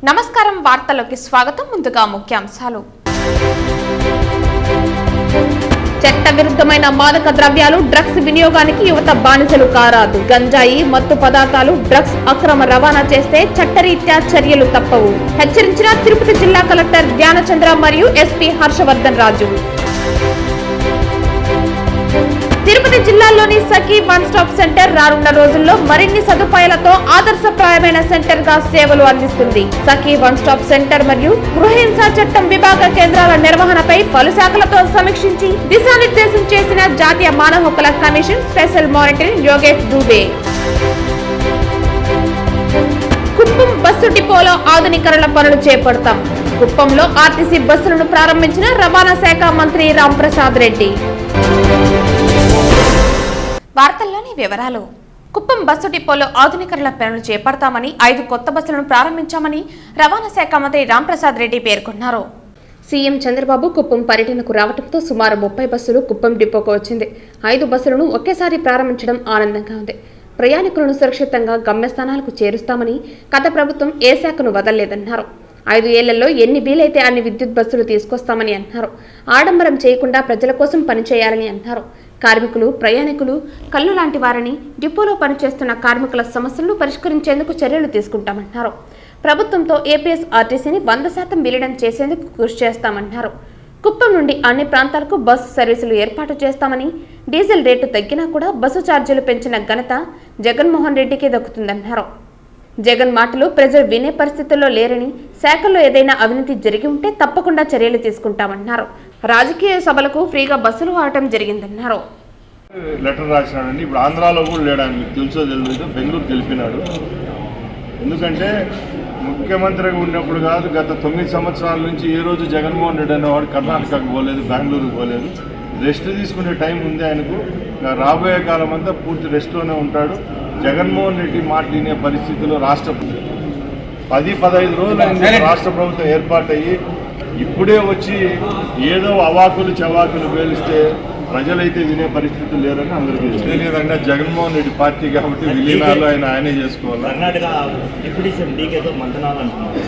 నమస్కారం వార్తల్లోకి స్వాగతం. ముందుగా ముఖ్యాంశాలు. చట్టవిరుద్ధమైన మాదక ద్రవ్యాలు డ్రగ్స్ వినియోగానికి యువత బానిసలు కారాదు. గంజాయి మత్తు పదార్థాలు డ్రగ్స్ అక్రమ రవాణా చేస్తే చట్టరీత్యా చర్యలు తప్పవు. హెచ్చరించిన తిరుపతి జిల్లా కలెక్టర్ జ్ఞానచంద్ర మరియు ఎస్పీ హర్షవర్ధన్ రాజు. తిరుపతి జిల్లాలోని సఖీ వన్ స్టాప్ సెంటర్ రానున్న రోజుల్లో మరిన్ని సదుపాయాలతో ఆదర్శప్రాయమైన సెంటర్ గా సేవలు అందిస్తుంది. సఖీ వన్ స్టాప్ సెంటర్ మరియు గృహహింస చట్టం విభాగ కేంద్రాల నిర్వహణపై పలు శాఖలతో సమీక్షించి దిశానిర్దేశం చేసిన జాతీయ మానవ హక్కుల కమిషన్ special monitor Yogesh Dubey. Kuppam bus డిపోలో ఆధునీకరణ పనులు చేపడతాం. కుప్పంలో ఆర్టీసీ బస్సులను ప్రారంభించిన రవాణా శాఖ మంత్రి రాంప్రసాద్ రెడ్డి. వార్తల్లోని వివరాలు. కుప్పం బస్సు డిపోలో ఆధునీకరణ పనులు చేపడతామని 5 కొత్త బస్సులను ప్రారంభించామని రవాణా శాఖ మంత్రి రాంప్రసాద్ రెడ్డి పేర్కొన్నారు. సీఎం చంద్రబాబు కుప్పం పర్యటనకు రావడంతో సుమారు 30 బస్సులు కుప్పం డిపోకు వచ్చింది. 5 బస్సులను ఒకేసారి ప్రారంభించడం ఆనందంగా ఉంది. ప్రయాణికులను సురక్షితంగా గమ్యస్థానాలకు చేరుస్తామని గత ప్రభుత్వం ఏ శాఖను వదలలేదన్నారు. 5 ఏళ్లలో ఎన్ని వీలైతే అన్ని విద్యుత్ బస్సులు తీసుకొస్తామని అన్నారు. ఆడంబరం చేయకుండా ప్రజల కోసం పనిచేయాలని అన్నారు. కార్మికులు, ప్రయాణికులు కళ్ళు లాంటి వారని డిపోలో పనిచేస్తున్న కార్మికుల సమస్యలను పరిష్కరించేందుకు చర్యలు తీసుకుంటామన్నారు. ప్రభుత్వంతో ఏపీఎస్ఆర్టీసీని 100% విలీనం చేసేందుకు కృషి చేస్తామన్నారు. కుప్పం నుండి అన్ని ప్రాంతాలకు బస్సు సర్వీసులు ఏర్పాటు చేస్తామని, డీజిల్ రేటు తగ్గినా కూడా బస్సు ఛార్జీలు పెంచిన ఘనత జగన్మోహన్ రెడ్డికి దక్కుతుందన్నారు. జగన్ మాటలు ప్రజలు వినే పరిస్థితుల్లో లేరని, శాఖల్లో ఏదైనా అవినీతి జరిగి ఉంటే తప్పకుండా చర్యలు తీసుకుంటామన్నారు. రాజకీయ సభలకు ఫ్రీగా బస్సులు వాడటం జరిగిందన్నారు. లెటర్ రాసినాడండి. ఇప్పుడు ఆంధ్రాలో కూడా లేడని మీకు తెలుసో తెలియదు, బెంగళూరు తెలిపినాడు. ఎందుకంటే ముఖ్యమంత్రిగా ఉన్నప్పుడు కాదు, గత 9 సంవత్సరాల నుంచి ఏ రోజు జగన్మోహన్ రెడ్డి అనేవాడు కర్ణాటకకు పోలేదు, బెంగళూరుకు పోలేదు. రెస్ట్ తీసుకునే టైం ఉంది ఆయనకు. రాబోయే కాలం అంతా పూర్తి రెస్ట్లోనే ఉంటాడు. జగన్మోహన్ రెడ్డి మాట వినే పరిస్థితుల్లో 10-15 రోజులు రాష్ట్ర ప్రభుత్వం ఏర్పాటయ్యి ఇప్పుడే వచ్చి ఏదో అవాకులు చవాకులు పేలిస్తే ప్రజలైతే వినే పరిస్థితులు లేరని అందరికీ తెలియదంగా. జగన్మోహన్ రెడ్డి పార్టీ కాబట్టి విలీనాలు ఆయనే చేసుకోవాలి. కర్ణాటక డిప్యూటీ సీఎం డీకేతో మంతనాలు అంటున్నారు.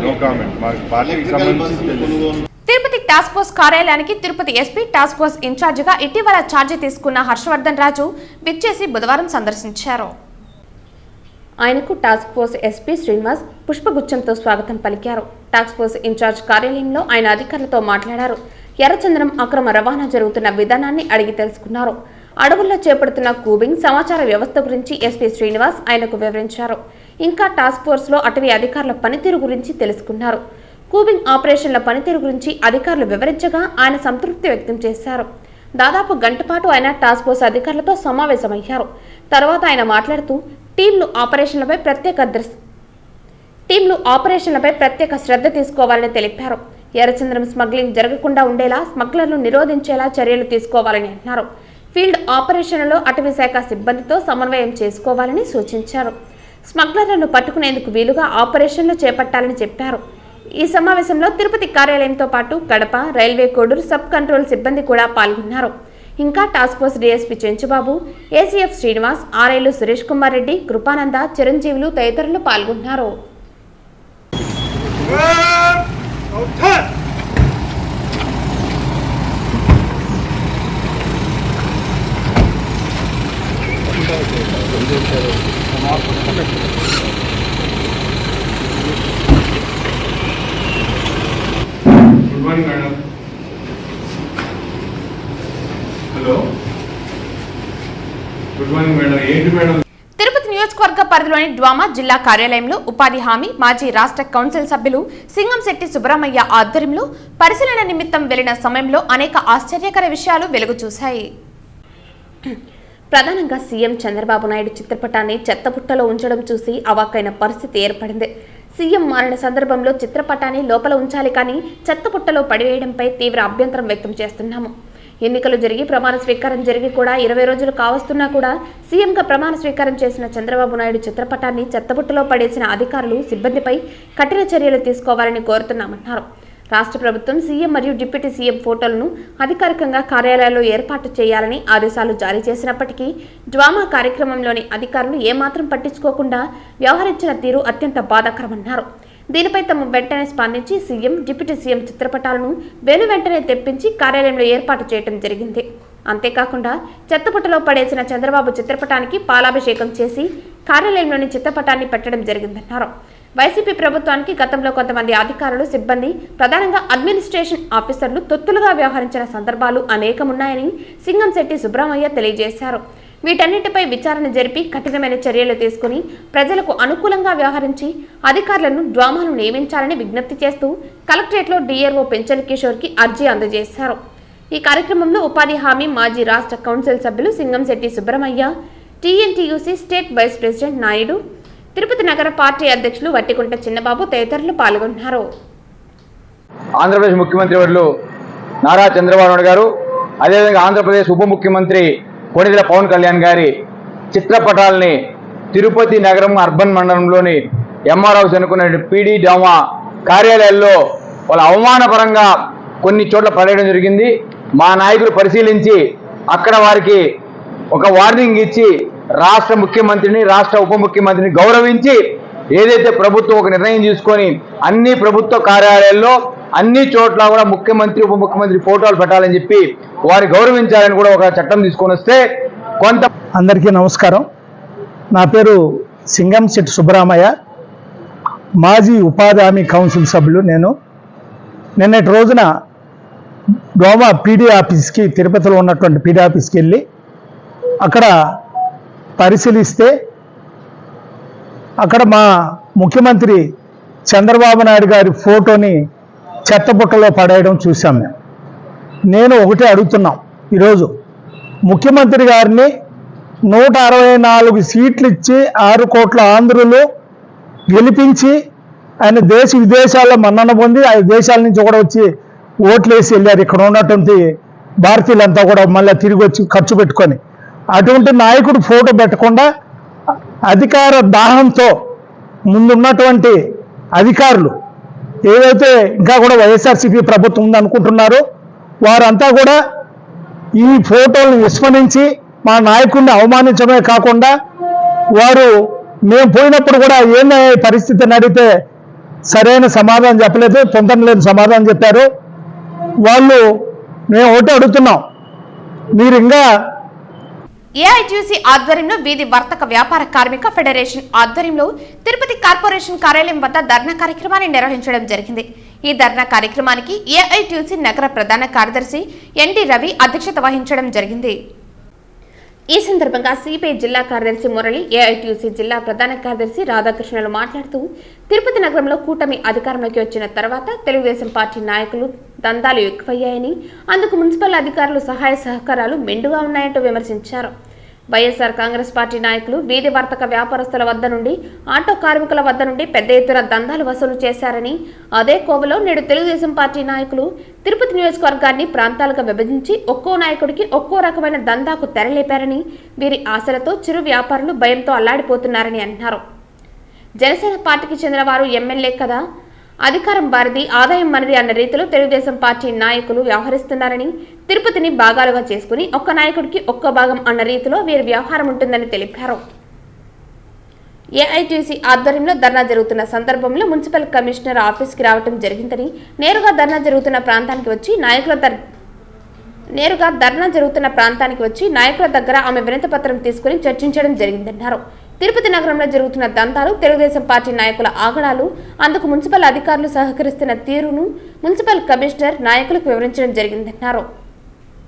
No comment. మాకు పార్టీకి సంబంధించి తిరుపతి టాస్క్ ఫోర్స్ కార్యాలయానికి తిరుపతి ఎస్పీ టాస్క్ ఫోర్స్ ఇన్ఛార్జిగా ఇటీవల ఛార్జీ తీసుకున్న హర్షవర్ధన్ రాజు విచ్చేసి బుధవారం సందర్శించారు. ఆయనకు టాస్క్ ఫోర్స్ ఎస్పీ శ్రీనివాస్ పుష్పగుచ్చంతో స్వాగతం పలికారు. టాస్క్ ఫోర్స్ ఇన్ఛార్జ్ కార్యాలయంలో ఆయన అధికారులతో మాట్లాడారు. ఎర్రచందనం అక్రమ రవాణా జరుగుతున్న విధానాన్ని అడిగి తెలుసుకున్నారు. అడవుల్లో చేపడుతున్న కూబింగ్ సమాచార వ్యవస్థ గురించి ఎస్పీ శ్రీనివాస్ ఆయనకు వివరించారు. ఇంకా టాస్క్ ఫోర్స్లో అటవీ అధికారుల పనితీరు గురించి తెలుసుకున్నారు. కూబింగ్ ఆపరేషన్ల పనితీరు గురించి అధికారులు వివరించగా ఆయన సంతృప్తి వ్యక్తం చేశారు. దాదాపు గంట పాటు ఆయన టాస్క్ ఫోర్స్ అధికారులతో సమావేశమయ్యారు. తర్వాత ఆయన మాట్లాడుతూ టీంలు ఆపరేషన్లపై ప్రత్యేక శ్రద్ధ తీసుకోవాలని తెలిపారు. ఎర్రచందనం స్మగ్లింగ్ జరగకుండా ఉండేలా స్మగ్లర్లు నిరోధించేలా చర్యలు తీసుకోవాలని అన్నారు. ఫీల్డ్ ఆపరేషన్లలో అటవీ శాఖ సిబ్బందితో సమన్వయం చేసుకోవాలని సూచించారు. స్మగ్లర్లను పట్టుకునేందుకు వీలుగా ఆపరేషన్లు చేపట్టాలని చెప్పారు. ఈ సమావేశంలో తిరుపతి కార్యాలయంతో పాటు Kadapa, railway Koduru sub control సిబ్బంది కూడా పాల్గొన్నారు. ఇంకా task force DSP Chenchubabu, ACF Srinivas, ఆర్ఐలు సురేష్ కుమార్ రెడ్డి, కృపానంద, చిరంజీవులు తదితరులు పాల్గొన్నారు. Good morning madam. Hello, good morning madam. ఏంటి మేడం? తిరుపతి నియోజకవర్గ పరిధిలోని డ్వామా జిల్లా కార్యాలయంలో ఉపాధి హామీ మాజీ రాష్ట్ర కౌన్సిల్ సభ్యులు సింగంశెట్టి సుబ్రహ్మయ్య ఆధ్వర్యంలో పరిశీలన నిమిత్తం వెళ్లిన సమయంలో అనేక ఆశ్చర్యకర విషయాలు వెలుగు చూశాయి. ప్రధానంగా సీఎం చంద్రబాబు నాయుడు చిత్రపటాన్ని చెత్తపుట్టలో ఉంచడం చూసి అవాక్కైన పరిస్థితి ఏర్పడింది. సీఎం మారిన సందర్భంలో చిత్రపటాన్ని లోపల ఉంచాలి కానీ చెత్తపుట్టలో పడివేయడంపై తీవ్ర అభ్యంతరం వ్యక్తం చేస్తున్నాము. ఎన్నికలు జరిగి ప్రమాణ స్వీకారం జరిగి కూడా 20 రోజులు కావస్తున్నా కూడా సీఎంగా ప్రమాణ స్వీకారం చేసిన చంద్రబాబు నాయుడు చిత్రపటాన్ని చెత్తబుట్టలో పడేసిన అధికారులు, సిబ్బందిపై కఠిన చర్యలు తీసుకోవాలని కోరుతున్నామన్నారు. రాష్ట్ర ప్రభుత్వం సీఎం మరియు డిప్యూటీ సీఎం ఫోటోలను అధికారికంగా కార్యాలయాల్లో ఏర్పాటు చేయాలని ఆదేశాలు జారీ చేసినప్పటికీ డ్రామా కార్యక్రమంలోని అధికారులు ఏమాత్రం పట్టించుకోకుండా వ్యవహరించిన తీరు అత్యంత బాధాకరమన్నారు. దీనిపై తమ వెంటనే స్పందించి సీఎం, డిప్యూటీ సీఎం చిత్రపటాలను వెంటనే తెప్పించి కార్యాలయంలో ఏర్పాటు చేయడం జరిగింది. అంతేకాకుండా చెత్తపుట్టలో పడేసిన చంద్రబాబు చిత్రపటానికి పాలాభిషేకం చేసి కార్యాలయంలోని చిత్రపటాన్ని పెట్టడం జరిగిందన్నారు. వైసీపీ ప్రభుత్వానికి గతంలో కొంతమంది అధికారులు, సిబ్బంది, ప్రధానంగా అడ్మినిస్ట్రేషన్ ఆఫీసర్లు తొత్తులుగా వ్యవహరించిన సందర్భాలు అనేకమున్నాయని సింగంశెట్టి సుబ్రహ్మయ్య తెలియజేశారు. వీటన్నిటిపై విచారణ జరిపి కఠినమైన చర్యలు తీసుకుని ప్రజలకు అనుకూలంగా వ్యవహరించి అధికారులను డ్రామాను నియమించాలని విజ్ఞప్తి చేస్తూ కలెక్టరేట్లో డీఆర్ఓ పెంచల్ కిషోర్కి అర్జీ అందజేశారు. ఈ కార్యక్రమంలో ఉపాధి హామీ మాజీ రాష్ట్ర కౌన్సిల్ సభ్యులు Singamsetti Subrahmaiah, TNTUC state vice president Naidu, Tirupati నగర పార్టీ అధ్యక్షులు వట్టికుంట చిన్నబాబు తదితరులు పాల్గొన్నారు. ఆంధ్రప్రదేశ్ ముఖ్యమంత్రి వర్యులు నారా చంద్రబాబు నాయుడు గారు, అదేవిధంగా ఆంధ్రప్రదేశ్ ఉప ముఖ్యమంత్రి కొణిదెల పవన్ కళ్యాణ్ గారి చిత్రపటాలని తిరుపతి నగరం అర్బన్ మండలంలోని ఎంఆర్ హౌస్ అనుకున్న పీడీ డామా కార్యాలయాల్లో వాళ్ళ అవమానపరంగా కొన్ని చోట్ల పడేయడం జరిగింది. మా నాయకులు పరిశీలించి అక్కడ వారికి ఒక వార్నింగ్ ఇచ్చి రాష్ట్ర ముఖ్యమంత్రిని, రాష్ట్ర ఉప ముఖ్యమంత్రిని గౌరవించి ఏదైతే ప్రభుత్వం ఒక నిర్ణయం తీసుకొని అన్ని ప్రభుత్వ కార్యాలయాల్లో అన్ని చోట్ల కూడా ముఖ్యమంత్రి, ఉప ముఖ్యమంత్రి ఫోటోలు పెట్టాలని చెప్పి వారి గౌరవించాలని కూడా ఒక చట్టం తీసుకొని వస్తే అందరికీ నమస్కారం. నా పేరు సింగంశెట్టి సుబ్రహ్మయ్య, మాజీ ఉపాధి హామీ కౌన్సిల్ సభ్యులు. నేను నిన్నటి రోజున డోమా పీడీ ఆఫీస్కి, తిరుపతిలో ఉన్నటువంటి పీడీ ఆఫీస్కి వెళ్ళి అక్కడ పరిశీలిస్తే అక్కడ మా ముఖ్యమంత్రి చంద్రబాబు నాయుడు గారి ఫోటోని చెత్తబుట్టలో పడేయడం చూసాం. నేను ఒకటే అడుగుతున్నాం, ఈరోజు ముఖ్యమంత్రి గారిని 164 సీట్లు ఇచ్చి 6 కోట్ల ఆంధ్రులు గెలిపించి ఆయన దేశ విదేశాల్లో మన్నన పొంది ఆ దేశాల నుంచి కూడా వచ్చి ఓట్లు వేసి వెళ్ళారు. ఇక్కడ ఉన్నటువంటి భారతీయులంతా కూడా మళ్ళీ తిరిగి వచ్చి ఖర్చు పెట్టుకొని, అటువంటి నాయకుడు ఫోటో పెట్టకుండా అధికార దాహంతో ముందున్నటువంటి అధికారులు ఏదైతే ఇంకా కూడా వైఎస్ఆర్సీపీ ప్రభుత్వం ఉందనుకుంటున్నారో వారంతా కూడా ఈ ఫోటోలను విస్మరించి మా నాయకుడిని అవమానించడమే కాకుండా వారు మేము పోయినప్పుడు కూడా ఏంది పరిస్థితిని అడిగితే సరైన సమాధానం చెప్పలేదు, తొందర లేని సమాధానం చెప్పారు. వాళ్ళు మేము ఒకటి అడుగుతున్నాం, మీరు ఇంకా ఏఐటీయూసీ ఆధ్వర్యంలో వీధి వర్తక వ్యాపార కార్మిక ఫెడరేషన్ ఆధ్వర్యంలో తిరుపతి కార్పొరేషన్ కార్యాలయం వద్ద ధర్నా కార్యక్రమాన్ని నిర్వహించడం జరిగింది. ఈ ధర్నా కార్యక్రమానికి ఏఐటీయూసీ నగర ప్రధాన కార్యదర్శి ఎన్డి రవి అధ్యక్షత వహించడం జరిగింది. ఈ సందర్భంగా సిపిఐ జిల్లా కార్యదర్శి మురళి, ఏఐటీయూసీ జిల్లా ప్రధాన కార్యదర్శి రాధాకృష్ణలు మాట్లాడుతూ తిరుపతి నగరంలో కూటమి అధికారంలోకి వచ్చిన తర్వాత తెలుగుదేశం పార్టీ నాయకులు దందాలు ఎక్కువయ్యాయని, అందుకు మున్సిపల్ అధికారులు సహాయ సహకారాలు మెండుగా ఉన్నాయంటూ విమర్శించారు. వైఎస్ఆర్ కాంగ్రెస్ పార్టీ నాయకులు వీధి వర్తక వ్యాపారస్తుల వద్ద నుండి, ఆటో కార్మికుల వద్ద నుండి పెద్ద ఎత్తున దందాలు వసూలు చేశారని, అదే కోవలో నేడు తెలుగుదేశం పార్టీ నాయకులు తిరుపతి నియోజకవర్గాన్ని ప్రాంతాలుగా విభజించి ఒక్కో నాయకుడికి ఒక్కో రకమైన దందాకు తెరలేపారని, వీరి ఆశలతో చిరు వ్యాపారులు భయంతో అల్లాడిపోతున్నారని అన్నారు. జనసేన పార్టీకి చెందిన వారు ఎమ్మెల్యే కదా, అధికారం వారిది, ఆదాయం మనది అన్న రీతిలో తెలుగుదేశం పార్టీ నాయకులు వ్యవహరిస్తున్నారని, తిరుపతిని భాగాలుగా చేసుకుని ఒక్క నాయకుడికి ఒక్క భాగం అన్న రీతిలో వీరి వ్యవహారం ఉంటుందని తెలిపారు. ఏఐటీసీ ఆధ్వర్యంలో ధర్నా జరుగుతున్న సందర్భంలో మున్సిపల్ కమిషనర్ ఆఫీస్కి రావడం జరిగిందని, నేరుగా ధర్నా జరుగుతున్న ప్రాంతానికి వచ్చి నాయకుల దగ్గర ఆమె వినతి పత్రం తీసుకుని చర్చించడం జరిగిందన్నారు. తిరుపతి నగరంలో జరుగుతున్న దంతాలు, తెలుగుదేశం పార్టీ నాయకుల ఆగడాలు, అందుకు మున్సిపల్ అధికారులు సహకరిస్తున్న తీరును మున్సిపల్ కమిషనర్ నాయకులకు వివరించడం జరిగిందన్నారు.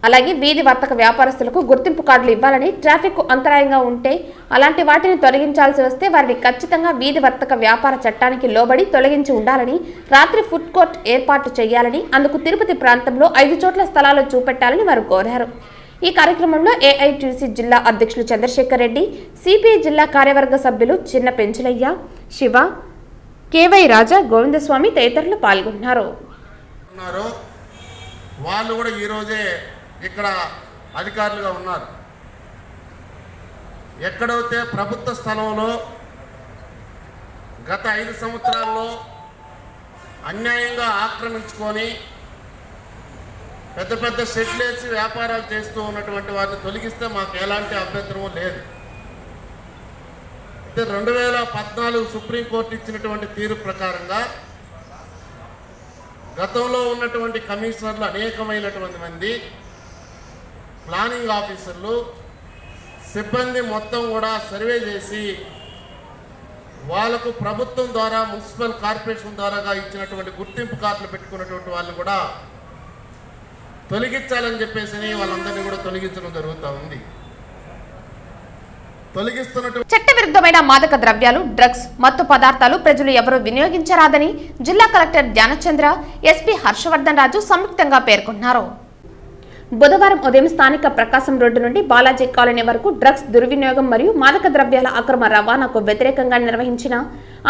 అలాగే వీధి వర్తక వ్యాపారస్తులకు గుర్తింపు కార్డులు ఇవ్వాలని, ట్రాఫిక్ అంతరాయంగా ఉంటే అలాంటి వాటిని తొలగించాల్సి వస్తే వారిని ఖచ్చితంగా వీధి వర్తక వ్యాపార చట్టానికి లోబడి తొలగించి ఉండాలని, రాత్రి ఫుడ్ కోర్ట్ ఏర్పాటు చేయాలని, అందుకు తిరుపతి ప్రాంతంలో 5 చోట్ల స్థలాలు చూపెట్టాలని వారు కోరారు. ఈ కార్యక్రమంలో ఏఐటీయూసీ జిల్లా అధ్యక్షులు చంద్రశేఖర్ రెడ్డి, సిపిఐ జిల్లా కార్యవర్గ సభ్యులు చిన్న పెంచులయ్య, శివ, కేవై రాజా, గోవిందస్వామి తదితరులు పాల్గొన్నారు. వాళ్ళు కూడా ఈరోజే ఇక్కడ అధికారులుగా ఉన్నారు. ఎక్కడైతే ప్రభుత్వ స్థలంలో గత 5 సంవత్సరాల్లో అన్యాయంగా ఆక్రమించుకొని పెద్ద పెద్ద షెడ్లు వేసి వ్యాపారాలు చేస్తూ ఉన్నటువంటి వారిని తొలగిస్తే మాకు ఎలాంటి అభ్యంతరం లేదు. అయితే 2014 సుప్రీంకోర్టు ఇచ్చినటువంటి తీర్పు ప్రకారంగా గతంలో ఉన్నటువంటి కమిషనర్లు అనేకమైనటువంటి మంది ప్లానింగ్ ఆఫీసర్లు సిబ్బంది మొత్తం కూడా సర్వే చేసి వాళ్ళకు ప్రభుత్వం ద్వారా మున్సిపల్ కార్పొరేషన్ ద్వారాగా ఇచ్చినటువంటి గుర్తింపు కార్డులు పెట్టుకున్నటువంటి వాళ్ళు కూడా తొలగించాలని చెప్పేసి వాళ్ళందరినీ కూడా తొలగించడం జరుగుతూ ఉంది. తొలగిస్తున్నటువంటి చట్టవిరుద్ధమైన మాదక ద్రవ్యాలు, డ్రగ్స్, మత్తు పదార్థాలు ప్రజలు ఎవరూ వినియోగించరాదని జిల్లా కలెక్టర్ జ్ఞానచంద్ర, ఎస్పీ హర్షవర్ధన్ రాజు సంయుక్తంగా పేర్కొన్నారు. బుధవారం ఉదయం స్థానిక ప్రకాశం రోడ్డు నుండి బాలాజీ కాలనీ వరకు డ్రగ్స్ దుర్వినియోగం మరియు మాదక ద్రవ్యాల అక్రమ రవాణాకు వ్యతిరేకంగా నిర్వహించిన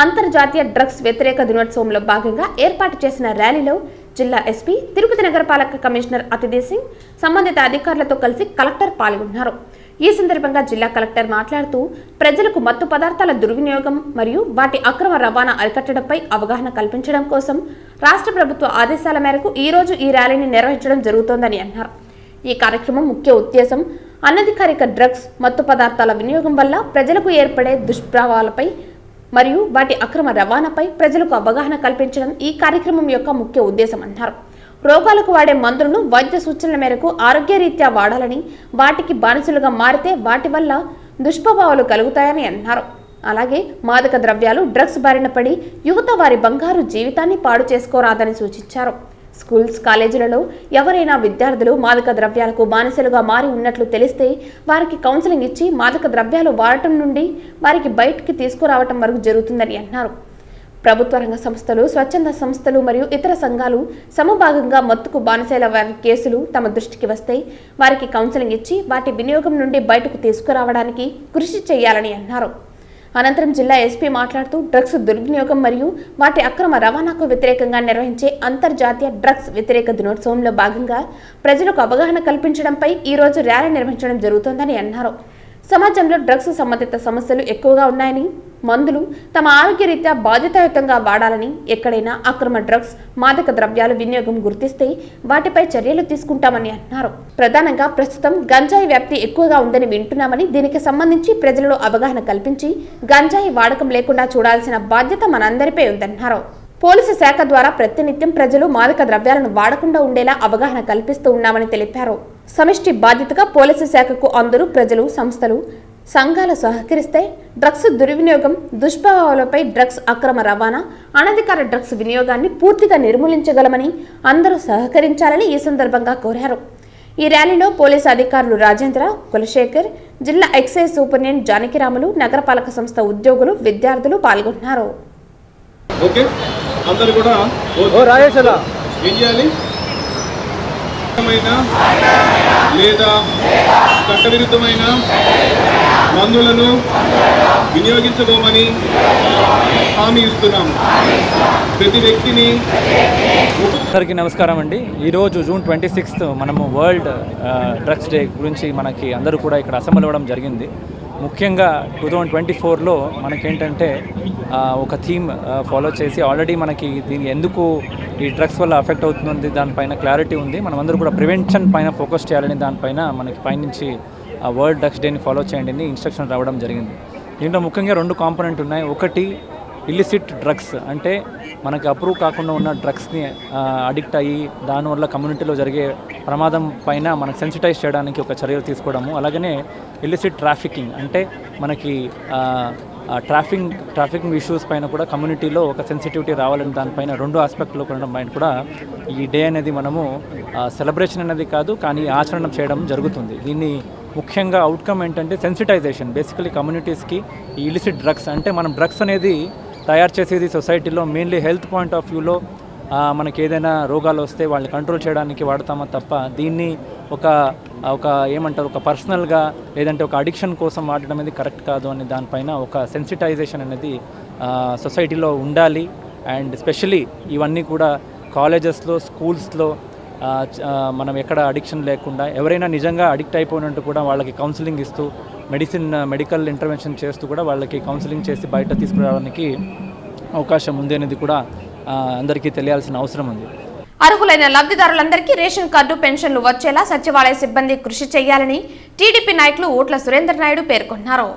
అంతర్జాతీయ డ్రగ్స్ వ్యతిరేక దినోత్సవంలో భాగంగా ఏర్పాటు చేసిన ర్యాలీలో జిల్లా ఎస్పీ, తిరుపతి నగరపాలక కమిషనర్ అతిథి సింగ్ సంబంధిత అధికారులతో కలిసి కలెక్టర్ పాల్గొన్నారు. ఈ సందర్భంగా జిల్లా కలెక్టర్ మాట్లాడుతూ ప్రజలకు మత్తు పదార్థాల దుర్వినియోగం మరియు వాటి అక్రమ రవాణా అరికట్టడంపై అవగాహన కల్పించడం కోసం రాష్ట్ర ప్రభుత్వ ఆదేశాల మేరకు ఈ రోజు ఈ ర్యాలీని నిర్వహించడం జరుగుతోందని అన్నారు. ఈ కార్యక్రమం ముఖ్య ఉద్దేశం అనధికారిక డ్రగ్స్, మత్తు పదార్థాల వినియోగం వల్ల ప్రజలకు ఏర్పడే దుష్ప్రభావాలపై మరియు వాటి అక్రమ రవాణాపై ప్రజలకు అవగాహన కల్పించడం ఈ కార్యక్రమం యొక్క ముఖ్య ఉద్దేశం అన్నారు. రోగాలకు వాడే మందులను వైద్య సూచనల మేరకు ఆరోగ్యరీత్యా వాడాలని, వాటికి బానిసలుగా మారితే వాటి వల్ల దుష్ప్రభావాలు కలుగుతాయని అన్నారు. అలాగే మాదక ద్రవ్యాలు, డ్రగ్స్ బారిన పడి యువత వారి బంగారు జీవితాన్ని పాడు చేసుకోరాదని సూచించారు. స్కూల్స్, కాలేజీలలో ఎవరైనా విద్యార్థులు మాదక ద్రవ్యాలకు బానిసలుగా మారి ఉన్నట్లు తెలిస్తే వారికి కౌన్సిలింగ్ ఇచ్చి మాదక ద్రవ్యాలు వాడటం నుండి వారికి బయటికి తీసుకురావటం వరకు జరుగుతుందని అన్నారు. ప్రభుత్వ రంగ సంస్థలు, స్వచ్ఛంద సంస్థలు మరియు ఇతర సంఘాలు సమభాగంగా మత్తుకు బానిసైన వారి కేసులు తమ దృష్టికి వస్తే వారికి కౌన్సిలింగ్ ఇచ్చి వాటి వినియోగం నుండి బయటకు తీసుకురావడానికి కృషి చేయాలని అన్నారు. అనంతరం జిల్లా ఎస్పీ మాట్లాడుతూ డ్రగ్స్ దుర్వినియోగం మరియు వాటి అక్రమ రవాణాకు వ్యతిరేకంగా నిర్వహించే అంతర్జాతీయ డ్రగ్స్ వ్యతిరేక దినోత్సవంలో భాగంగా ప్రజలకు అవగాహన కల్పించడంపై ఈ రోజు ర్యాలీ నిర్వహించడం జరుగుతోందని అన్నారు. సమాజంలో డ్రగ్స్ సంబంధిత సమస్యలు ఎక్కువగా ఉన్నాయని, మందులు తమ ఆరోగ్యరీత్యా బాధ్యతాయుతంగా వాడాలని, ఎక్కడైనా అక్రమ డ్రగ్స్, మాదక ద్రవ్యాలు వినియోగం గుర్తిస్తే వాటిపై చర్యలు తీసుకుంటామని అన్నారు. ప్రధానంగా ప్రస్తుతం గంజాయి వ్యాప్తి ఎక్కువగా ఉందని వింటున్నామని, దీనికి సంబంధించి ప్రజలలో అవగాహన కల్పించి గంజాయి వాడకం లేకుండా చూడాల్సిన బాధ్యత మనందరిపై ఉందన్నారు. పోలీసు శాఖ ద్వారా ప్రతినిత్యం ప్రజలు మాదక ద్రవ్యాలను వాడకుండా ఉండేలా అవగాహన కల్పిస్తూ ఉన్నామని తెలిపారు. సమిష్టి బాధ్యతగా పోలీసు శాఖకు అందరూ ప్రజలు, సంస్థలు, సంఘాలు సహకరిస్తే డ్రగ్స్ దుర్వినియోగం, దుష్ప్రభావాలపై డ్రగ్స్ అక్రమ రవాణా, అనధికార డ్రగ్స్ వినియోగాన్ని పూర్తిగా నిర్మూలించగలమని అందరూ సహకరించాలని ఈ సందర్భంగా కోరారు. ఈ ర్యాలీలో పోలీసు అధికారులు రాజేంద్ర, కులశేఖర్, జిల్లా ఎక్సైజ్ సూపరింటెండెంట్ జానకిరాములు, నగరపాలక సంస్థ ఉద్యోగులు, విద్యార్థులు పాల్గొన్నారు. ఓకే, అందరు కూడా ఏం చేయాలి? లేదా చట్టవిరుద్ధమైన మందులను వినియోగించబోమని హామీ ఇస్తున్నాము. ప్రతి వ్యక్తిని. అందరికీ నమస్కారం అండి. ఈరోజు జూన్ 26 మనము వరల్డ్ డ్రగ్స్ డే గురించి మనకి అందరూ కూడా ఇక్కడ అసెంబ్లీ అవ్వడం జరిగింది. ముఖ్యంగా 2024లో మనకేంటంటే ఒక థీమ్ ఫాలో చేసి ఆల్రెడీ మనకి దీని ఎందుకు ఈ డ్రగ్స్ వల్ల అఫెక్ట్ అవుతుంది దానిపైన క్లారిటీ ఉంది. మనం అందరూ కూడా ప్రివెన్షన్ పైన ఫోకస్ చేయాలని దానిపైన మనకి పైనుంచి వరల్డ్ డ్రగ్స్ డేని ఫాలో చేయండి అని ఇన్స్ట్రక్షన్ రావడం జరిగింది. దీంట్లో ముఖ్యంగా 2 కాంపోనెంట్ ఉన్నాయి. ఒకటి ఇల్లిసిట్ డ్రగ్స్, అంటే మనకి అప్రూవ్ కాకుండా ఉన్న డ్రగ్స్ని అడిక్ట్ అయ్యి దానివల్ల కమ్యూనిటీలో జరిగే ప్రమాదం పైన మనకు సెన్సిటైజ్ చేయడానికి ఒక చర్యలు తీసుకోవడము. అలాగనే ఇల్లిసిట్ ట్రాఫికింగ్, అంటే మనకి ట్రాఫికింగ్ ఇష్యూస్ పైన కూడా కమ్యూనిటీలో ఒక సెన్సిటివిటీ రావాలని దానిపైన 2 ఆస్పెక్ట్లో కొనడం పైన కూడా ఈ డే అనేది మనము సెలబ్రేషన్ అనేది కాదు కానీ ఆచరణ చేయడం జరుగుతుంది. దీన్ని ముఖ్యంగా అవుట్కమ్ ఏంటంటే సెన్సిటైజేషన్. బేసికలీ కమ్యూనిటీస్కి ఈ ఇలిసిట్ డ్రగ్స్, అంటే మనం డ్రగ్స్ అనేది తయారు చేసేది సొసైటీలో మెయిన్లీ హెల్త్ పాయింట్ ఆఫ్ వ్యూలో మనకి ఏదైనా రోగాలు వస్తే వాళ్ళని కంట్రోల్ చేయడానికి వాడతామో తప్ప దీన్ని ఒక ఏమంటారు ఒక పర్సనల్గా లేదంటే ఒక అడిక్షన్ కోసం వాడడం అనేది కరెక్ట్ కాదు అని దానిపైన ఒక సెన్సిటైజేషన్ అనేది సొసైటీలో ఉండాలి. అండ్ స్పెషలీ ఇవన్నీ కూడా కాలేజెస్లో, స్కూల్స్లో మనం ఎక్కడ అడిక్షన్ లేకుండా ఎవరైనా నిజంగా అడిక్ట్ అయిపోయినట్టు కూడా వాళ్ళకి కౌన్సిలింగ్ ఇస్తూ మెడికల్ ఇంటర్వెన్షన్ చేస్తూ కూడా వాళ్ళకి కౌన్సిలింగ్ చేసి బయట తీసుకురావడానికి అవకాశం ఉంది అనేది కూడా అందరికీ తెలియాల్సిన అవసరం ఉంది. అర్హులైన లబ్ధిదారులందరికీ రేషన్ కార్డు పెన్షన్లు వచ్చేలా సచివాలయ సిబ్బంది కృషి చేయాలని టీడీపీ నాయకులు ఓట్ల సురేందర్ నాయుడు పేర్కొన్నారు.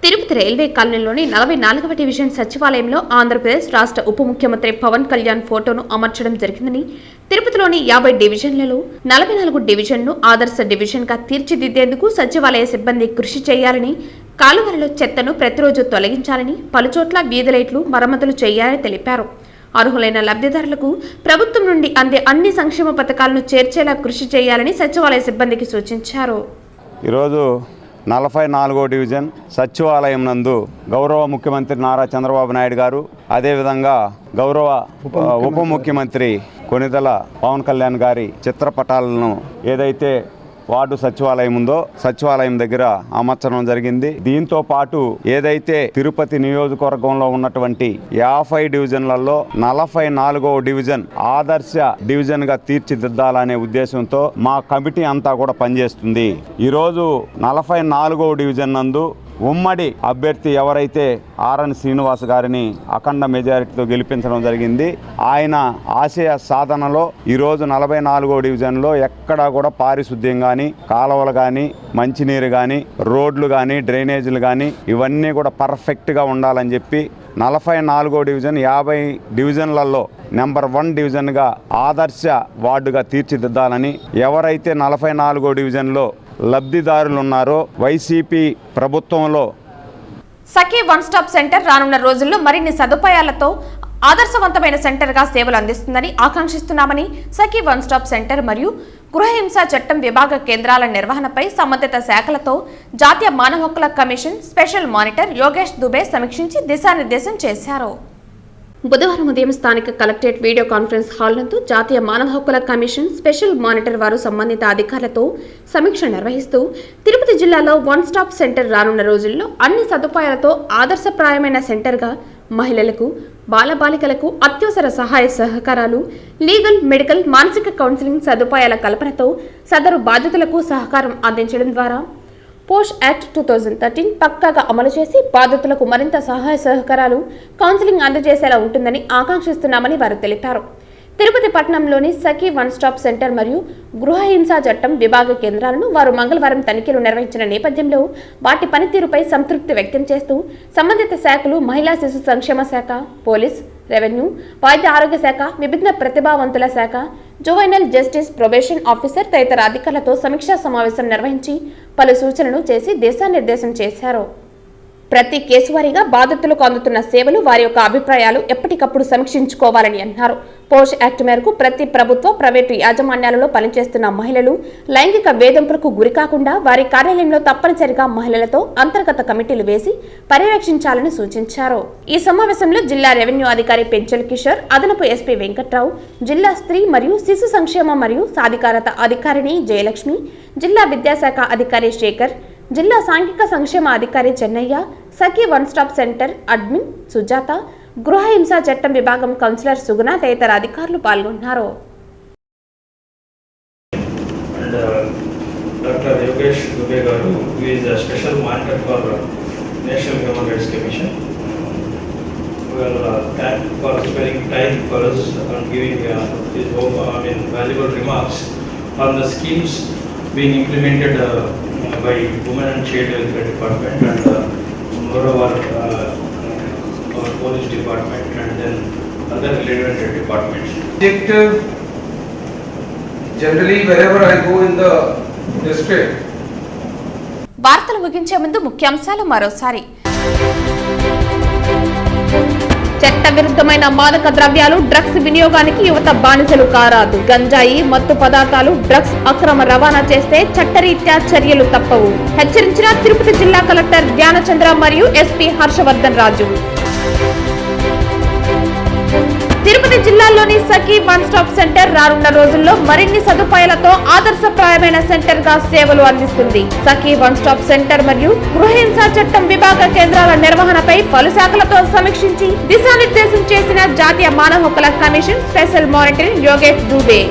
తిరుపతి రైల్వే కాలనీలోని 44వ డివిజన్ సచివాలయంలో ఆంధ్రప్రదేశ్ రాష్ట్ర ఉప ముఖ్యమంత్రి పవన్ కళ్యాణ్ ఫోటోను అమర్చడం జరిగిందని, తిరుపతిలోని 50 డివిజన్లలో 44 డివిజన్ను ఆదర్శ డివిజన్గా తీర్చిదిద్దేందుకు సచివాలయ సిబ్బంది కృషి చేయాలని, కాలువలలో చెత్తను ప్రతిరోజు తొలగించాలని, పలుచోట్ల వీధి లైట్లు మరమ్మతులు చేయాలని తెలిపారు. అర్హులైన లబ్ధిదారులకు ప్రభుత్వం నుండి అందే అన్ని సంక్షేమ పథకాలను చేర్చేలా కృషి చేయాలని సచివాలయ సిబ్బందికి సూచించారు. ఈరోజు 44వ డివిజన్ సచివాలయం నందు గౌరవ ముఖ్యమంత్రి నారా చంద్రబాబు నాయుడు గారు, అదేవిధంగా గౌరవ ఉప ముఖ్యమంత్రి కొణిదెల పవన్ కళ్యాణ్ గారి చిత్రపటాలను ఏదైతే వార్డు సచివాలయం ఉందో సచివాలయం దగ్గర అమర్చడం జరిగింది. దీంతో పాటు ఏదైతే తిరుపతి నియోజకవర్గంలో ఉన్నటువంటి 50 డివిజన్లలో 44వ డివిజన్ ఆదర్శ డివిజన్ గా తీర్చిదిద్దాలనే ఉద్దేశంతో మా కమిటీ అంతా కూడా పనిచేస్తుంది. ఈరోజు 44వ డివిజన్ నందు ఉమ్మడి అభ్యర్థి ఎవరైతే ఆర్ఎన్ శ్రీనివాస్ గారిని అఖండ మెజారిటీతో గెలిపించడం జరిగింది. ఆయన ఆశయ సాధనలో ఈరోజు 44వ డివిజన్లో ఎక్కడా కూడా పారిశుద్ధ్యం కానీ, కాలువలు కానీ, మంచినీరు కానీ, రోడ్లు కానీ, డ్రైనేజీలు కానీ ఇవన్నీ కూడా పర్ఫెక్ట్గా ఉండాలని చెప్పి 44వ డివిజన్ 50 డివిజన్లలో నెంబర్ 1 డివిజన్గా ఆదర్శ వార్డుగా తీర్చిదిద్దాలని, ఎవరైతే 44వ డివిజన్లో లబ్ధిదారులు ఉన్నారో వైసీపీ ప్రభుత్వంలో సఖీ వన్ స్టాప్ సెంటర్ రానున్న రోజుల్లో మరిన్ని సదుపాయాలతో ఆదర్శవంతమైన సెంటర్గా సేవలు అందిస్తుందని ఆకాంక్షిస్తున్నామని సఖీ వన్ స్టాప్ సెంటర్ మరియు గృహహింస చట్టం విభాగ కేంద్రాల నిర్వహణపై సంబంధిత శాఖలతో జాతీయ మానవ హక్కుల కమిషన్ స్పెషల్ మానిటర్ యోగేష్ దుబే సమీక్షించి దిశానిర్దేశం చేశారు. బుధవారం ఉదయం స్థానిక కలెక్టరేట్ వీడియో కాన్ఫరెన్స్ హాల్ నందు జాతీయ మానవ హక్కుల కమిషన్ స్పెషల్ మానిటర్ వారు సంబంధిత అధికారులతో సమీక్ష నిర్వహిస్తూ తిరుపతి జిల్లాలో వన్ స్టాప్ సెంటర్ రానున్న రోజుల్లో అన్ని సదుపాయాలతో ఆదర్శప్రాయమైన సెంటర్గా మహిళలకు, బాలబాలికలకు అత్యవసర సహాయ సహకారాలు, లీగల్, మెడికల్, మానసిక కౌన్సిలింగ్ సదుపాయాల కల్పనతో సదరు బాధితులకు సహకారం అందించడం ద్వారా పోష్ యాక్ట్ 2013 పక్కాగా అమలు చేసి బాధితులకు మరింత సహాయ సహకారాలు, కౌన్సిలింగ్ అందజేసేలా ఉంటుందని ఆకాంక్షిస్తున్నామని వారు తెలిపారు. తిరుపతి పట్టణంలోని సఖీ వన్ స్టాప్ సెంటర్ మరియు గృహహింసా చట్టం విభాగ కేంద్రాలను వారు మంగళవారం తనిఖీలు నిర్వహించిన నేపథ్యంలో వాటి పనితీరుపై సంతృప్తి వ్యక్తం చేస్తూ సంబంధిత శాఖలు మహిళా శిశు సంక్షేమ శాఖ, పోలీస్, రెవెన్యూ, వైద్య ఆరోగ్య శాఖ, విభిన్న ప్రతిభావంతుల శాఖ, జువైనల్ జస్టిస్ ప్రొబేషన్ ఆఫీసర్ తదితర అధికారులతో సమీక్షా సమావేశం నిర్వహించి పలు సూచనలు చేసి దిశానిర్దేశం చేశారు. ప్రతి కేసు వారీగా బాధితులకు అందుతున్న సేవలు, వారి యొక్క అభిప్రాయాలు ఎప్పటికప్పుడు సమీక్షించుకోవాలని అన్నారు. పోష్ యాక్ట్ మేరకు ప్రతి ప్రభుత్వ, ప్రైవేటు యాజమాన్యాలలో పనిచేస్తున్న మహిళలు లైంగిక వేధింపులకు గురికాకుండా వారి కార్యాలయంలో తప్పనిసరిగా మహిళలతో అంతర్గత కమిటీలు వేసి పర్యవేక్షించాలని సూచించారు. ఈ సమావేశంలో జిల్లా రెవెన్యూ అధికారి పెంచల్ కిషోర్, అదనపు ఎస్పీ వెంకట్రావు, జిల్లా స్త్రీ మరియు శిశు సంక్షేమ మరియు సాధికారత అధికారిని జయలక్ష్మి, జిల్లా విద్యాశాఖ అధికారి శేఖర్, జిల్లా సాంఘిక సంక్షేమ అధికారి Chennaiah, Sakhi one stop centre admin Sujatha, గృహహింసా చట్టం విభాగం కౌన్సిలర్ సుగుణ తదితర అధికారులు పాల్గొన్నారు. డాక్టర్ యోగేష్ దుబే గారు, who is a special monitor for National Human Rights Commission. Well, thank for sparing time for us and giving his valuable remarks on the schemes being implemented by Women and Child Welfare Department and moreover our Police Department and then other related departments. Objective, generally wherever I go in the district. వార్తలు ముగించే ముందు ముఖ్యాంశాలు మరోసారి. చట్ట విరుద్ధమైన మాదక ద్రవ్యాలు, drugs వినియోగానికి యువత బానిసలు కారాదు. గంజాయి, మత్తు పదార్థాలు, డ్రగ్స్ అక్రమ రవాణా చేస్తే చట్టరీత్యా చర్యలు తప్పవు. హెచ్చరించిన తిరుపతి జిల్లా కలెక్టర్ జ్ఞానచంద్ర మరియు ఎస్పీ హర్షవర్ధన్ రాజు. తిరుపతి జిల్లాలోని సఖీ వన్ స్టాప్ సెంటర్ రానున్న రోజుల్లో మరిన్ని సదుపాయాలతో ఆదర్శప్రాయమైన సెంటర్ గా సేవలు అందిస్తుంది. సఖీ వన్ స్టాప్ సెంటర్ మరియు గృహహింసా చట్టం విభాగ కేంద్రాల నిర్వహణపై పలు శాఖలతో సమీక్షించి దిశానిర్దేశం చేసిన జాతీయ మానవ హక్కుల కమిషన్ special monitor Yogesh Dubey.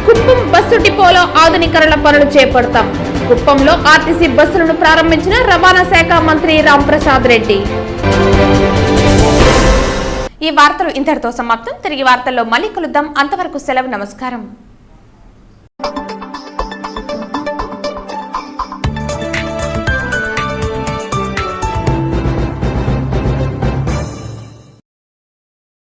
Kuppam bus డిపోలో ఆధునీకరణ పనులు చేపడతాం. కుప్పంలో ఆర్టీసీ బస్సులను ప్రారంభించిన రవాణా శాఖ మంత్రి రాంప్రసాద్ రెడ్డి. ఈ వార్తలు ఇంతటితో సమాప్తం. తిరిగి వార్తల్లో మళ్ళీ కలుద్దాం. అంతవరకు సెలవు. నమస్కారం.